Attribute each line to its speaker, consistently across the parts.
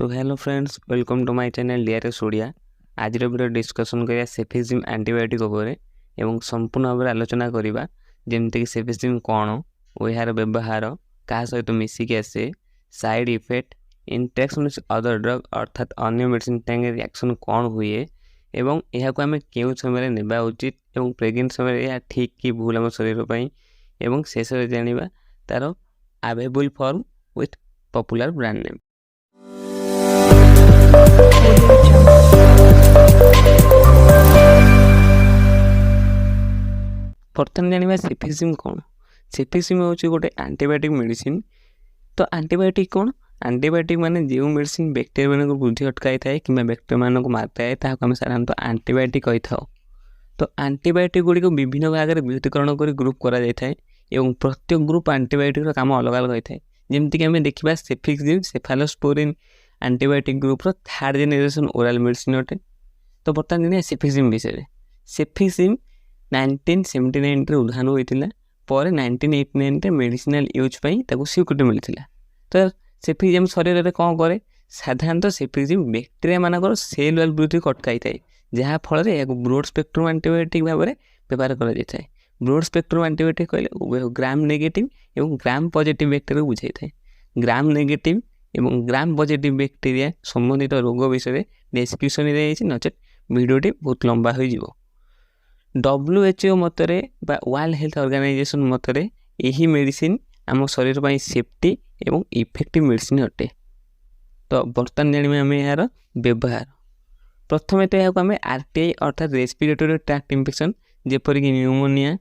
Speaker 1: तो hello friends, welcome to my channel DRS Odia. आज video discussion करिया सेफिजिम एंटीबायोटिक उपरे एवं संपूर्ण भाव आलोचना करिबा जेमति कि सेफिजिम कोन ओ यार व्यवहार का सहित मिसिक आसे side effect interaction with other drug अर्थात अन्य मेडिसिन संगे रिएक्शन कोन हुए एवं यह को आमे केउ समय नेबा उचित एवं प्रेग्नेंट समय यह ठीक कि भूल हम शरीर पई एवं शेष रे जानिबा तारो available form with popular brand name. प्रथम जानिबा सेफिजिम कौन। सेफिजिम होची गोटे एंटीबायोटिक मेडिसिन। तो एंटीबायोटिक कौन? एंटीबायोटिक माने जो मेडिसिन बैक्टेरिया मानक वृद्धि अटकाई थाए कि बैक्टेरिया मानक मारता है ताको हम साधारणतः एंटीबायोटिक कहि थाओ। तो एंटीबायोटिक गुडी को विभिन्न भाग में विभूतिकरण कर ग्रुप करा जाय थाए एवं प्रत्येक ग्रुप एंटीबायोटिक रो काम अलग अलग होय थाए। जेमति कि हमें देखिबा सेफिजिम सेफालोस्पोरिन एंटीबायोटिक ग्रुप रो थर्ड जनरेशन ओरल मेडिसिन अटे। तो बर्तमान जानिया सेफिजिम विषय। सेफिजिम 1979 रे उद्घाटन होइतिला पर 1989 रे मेडिसिनल यूज पई ताको स्वीकृति मिलथिला। तो सेफिजिम शरीर रे कोन करे? साधारणतः सेफिजिम बैक्टेरिया मानकर सेल वाल वृद्धि कटकाई थाए जहाँ फल रे याको ब्रॉड स्पेक्ट्रम एंटीबायोटिक भाव में व्यवहार करा जाय थाए। ब्रॉड स्पेक्ट्रम एंटीबायोटिक कहले ग्राम नेगेटिव एवं ग्राम पॉजिटिव बैक्टेरिया बुझाई थाए। ग्राम नेगेटिव एवं ग्राम पॉजिटिव बैक्टेरिया संबंधित रोग विषय डिस्क्रिप्शन रे आइछि, नचेत वीडियोटी बहुत लंबा हो जिवो। WHO मतरे बा वर्ल्ड हेल्थ ऑर्गेनाइजेशन मतरे यही मेडिसिन आम शरीर पई सेफ्टी एवं इफेक्टिव मेडिसिन अटे। तो बर्तमान जानिबा आम यार व्यवहार। प्रथमे तो याको आम आरटीआई अर्थात रेस्पिरेटरी ट्रैक्ट इन्फेक्शन जेपरि कि न्यूमोनिया,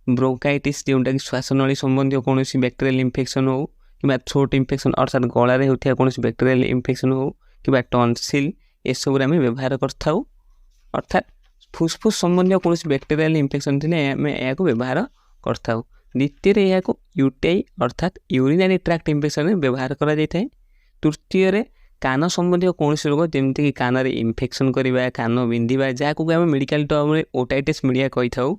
Speaker 1: ब्रोंकाइटिस जोंटा कि श्वासनली संबंधी कौन बैक्टेरियल इन्फेक्शन हो कि थ्रोट इन्फेक्शन अर्थात गलार होता कौन बैक्टेरियल इन्फेक्शन हो कि टॉन्सिल ये सब आम व्यवहार करथाउ। अर्थात फुसफुस संबंधी कौन बैक्टेरियल इन्फेक्शन थे आम या व्यवहार करथाउ। द्वितीय या यूटीआई अर्थात यूरिनरी ट्रैक्ट इन्फेक्शन व्यवहार करा जाय थाए। तृतीय कान संबंधी कौन रोग जमती कि कान रे इन्फेक्शन करवा, कान बिंधिबा जहाँ आम मेडिकल टर्म रे ओटाइटिस मीडिया कही थाउ,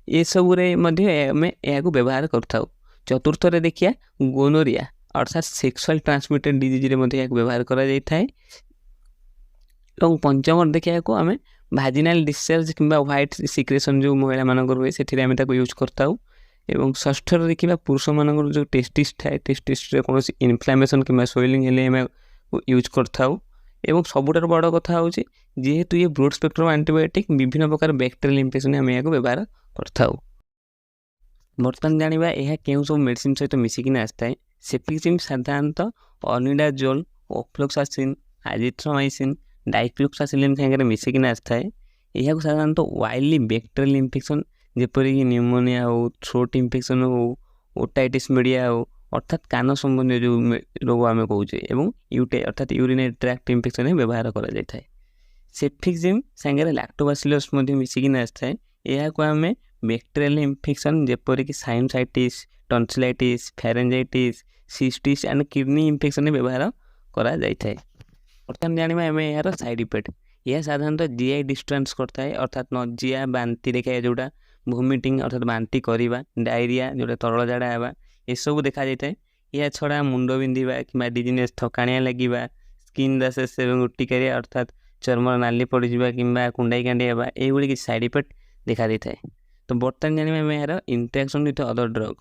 Speaker 1: ये सब आम या व्यवहार करथाउ। चतुर्थ देखिए गोनोरिया अर्थात सेक्सुअल ट्रांसमिटेड डिजीज रे व्यवहार करा जाय थाए। और पंचम देखिए आम भाजिनाल डिस्चार्ज किंबा व्हाइट सिक्रेशन जो महिला मानकर हुए से आम यूज करताऊ। एवं षष्ठ देखिए पुरुष मानकर जो टेस्टिस थाए टेस्टिस कौन इन्फ्लामेशन किंबा स्वेलिंग हेले आम यूज करताऊ। एवं सबुठार बड़ कथा होची जेहेतु ये ब्रॉड स्पेक्ट्रम एंटीबायोटिक विभिन्न प्रकार बैक्टेरियल इन्फेक्शन आम या व्यवहार करताऊ। बर्तमान जानिबा यह केउ सब मेडिसिन सहित मिसिकिना आसताए। सेफिजिम साधारणतः ऑनिडाजोल, ऑफ्लोक्सासिन, एजिथ्रोमाइसिन, डाइक्लोक्सासिलिन संगे मिसिकिना आसताए। यह साधारणतः वाइल्डली बैक्टेरियल इन्फेक्शन जेपरि कि न्यूमोनिया हो, थ्रोट इन्फेक्शन हो, ओटाइटिस मीडिया हो अर्थात कान संबंधी जो रोग आम कहे एवं यूटीआई अर्थात यूरिनरी ट्रैक्ट इन्फेक्शन व्यवहार करा जाय थाए। सेफिजिम संगे लैक्टोबासिलस मिसिकिना आसताए। यह को आम बैक्टेरियल इन्फेक्शन जेपरि कि sinusitis, tonsillitis, pharyngitis, cysts and kidney infection व्यवहार करा जाय थाए। बर्तमान जानिबा आम यार साइड इफेक्ट। यह साधारणतः जीआई डिस्टर्बेंस करता है अर्थात नजिया, बांति देखा जोटा वोमिटिंग अर्थात बांति करवा, डायरिया जोटा तरल झाड़ा हेबा ये सब देखा जाए। यह छड़ा मुंड बिंधा कि डिजीनेस थकाणिया लगे, स्किन रैशेस एवं उर्टिकारिया अर्थात चर्म नाली पड़जा कि कुंडाई कांडी हेबा ये साइड इफेक्ट देखा जाए। तो बर्तमान जानिबा आम यार इंटरेक्शन विथ अदर ड्रग।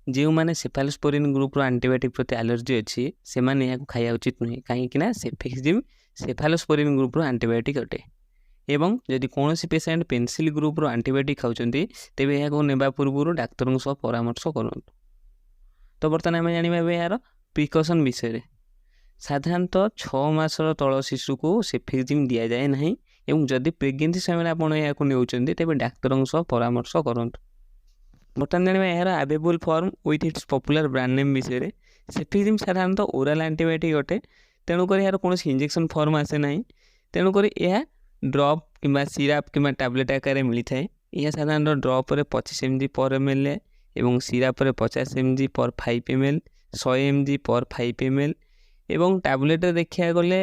Speaker 1: जो मैंने सेफालोस्पोरिन ग्रुप रो एंटीबायोटिक प्रति एलर्जी अच्छी से मैंने खाया उचित नुहे कहीं सेफिजिम सेफालोस्पोरिन ग्रुप रो एंटीबायोटिक अटे। एवं जदि कौन पेसेंट पेंसिल ग्रुप रो एंटीबायोटिक खाऊंती तेज यह नेबा पूर्व डाक्तर सह परामर्श करूँ। तो बर्तमान आम जाना यार प्रिकसन विषय। साधारणतः 6 मासर तल शिशु को सेफिजिम दि जाए ना एवं जदि प्रेग्नेंसी समय आप नेउछन्ती तेज डाक्तर सह परामर्श करूँ। बर्तमान जाना यार available form with its popular brand name विषय। सेफिजिम साधारणतः ओरल एंटीबायोटिक अटे, तेणुक यार कौन इंजेक्शन फॉर्म आसे ना, तेणुक यह ड्रॉप कि सिराप कि टैबलेट आकार मिलता है। यह साधारणतः ड्रप 25 mg पर ml एवं सिराप 50 mg पर 5 ml, 100 mg पर 5 ml एवं टैबलेट देखा गले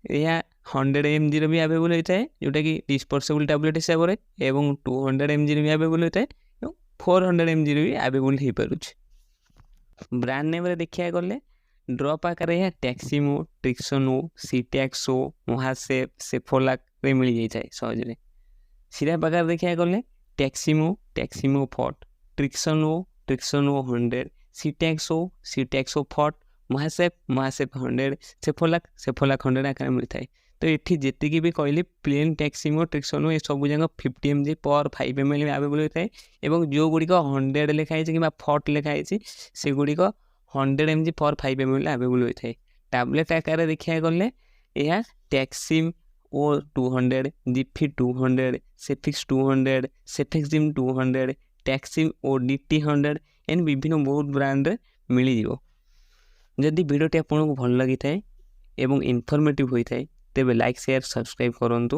Speaker 1: यह 100 mg भी अवेलेबल होता है जोटा कि डिस्पोजेबल टैबलेट हिसाब से एवं 200 mg भी अवेलेबल होता है एवं 400 mg भी अवेलेबल हो पारे। ब्रांड नेम देखा गले ଡ୍ରପ୍ ଆକାରରେ ଏହା ଟ୍ୟାକ୍ସିମୋ, ଟ୍ରିକ୍ସୋନୋ, ସିଟ୍ୟାକ୍ସୋ, ମହାସେଫ୍, ସେଫୋଲାକ୍ରେ ମିଳିଯାଇଥାଏ ସହଜରେ। ସିରାପ୍ ଆକାରରେ ଦେଖିବାକୁ ଗଲେ ଟ୍ୟାକ୍ସିମୋ, ଟ୍ୟାକ୍ସିମୋ ଫଟ୍, ଟ୍ରିକ୍ସୋନୋ, ଟ୍ରିକ୍ସୋନୋ 100, ସିଟ୍ୟାକ୍ସୋ, ସିଟ୍ୟାକ୍ସୋ ଫଟ୍, ମହାସେଫ୍, ମହାସେଫ୍ 100, ସେଫୋଲାକ୍, ସେଫୋଲାକ୍ 100 ଆକାରରେ ମିଳିଥାଏ। ତ ଏଠି ଯେତିକି ବି କହିଲି ପ୍ଲେନ୍ ଟ୍ୟାକ୍ସିମୋ, ଟ୍ରିକ୍ସୋନୋ ଏସବୁ ଯାକ 50 mg per 5 ml ଆଭେଲେବୁଲ୍ ହୋଇଥାଏ ଏବଂ ଯେଉଁଗୁଡ଼ିକ 100 ଲେଖା ହେଇଛି କିମ୍ବା ଫଟ୍ ଲେଖା ହେଇଛି ସେଗୁଡ଼ିକ 100 mg per 5 ml ଆଭେଲେବୁଲ୍ ହୋଇଥାଏ। ଟାବଲେଟ୍ ଆକାରରେ ଦେଖିବାକୁ ଗଲେ ଏହା ଟ୍ୟାକ୍ସିମ୍ ଓ 200, ଜିଫି 200, ସେଫିକ୍ସ 200, ସେଫେକ୍ସିମ୍ 200, ଟ୍ୟାକ୍ସିମ୍ ଓ DT 100 ଏମିତି ବିଭିନ୍ନ ବହୁତ ବ୍ରାଣ୍ଡରେ ମିଳିଯିବ। ଯଦି ଭିଡ଼ିଓଟି ଆପଣଙ୍କୁ ଭଲ ଲାଗିଥାଏ ଏବଂ ଇନଫର୍ମେଟିଭ୍ ହୋଇଥାଏ ତେବେ ଲାଇକ୍, ସେୟାର, ସବସ୍କ୍ରାଇବ୍ କରନ୍ତୁ।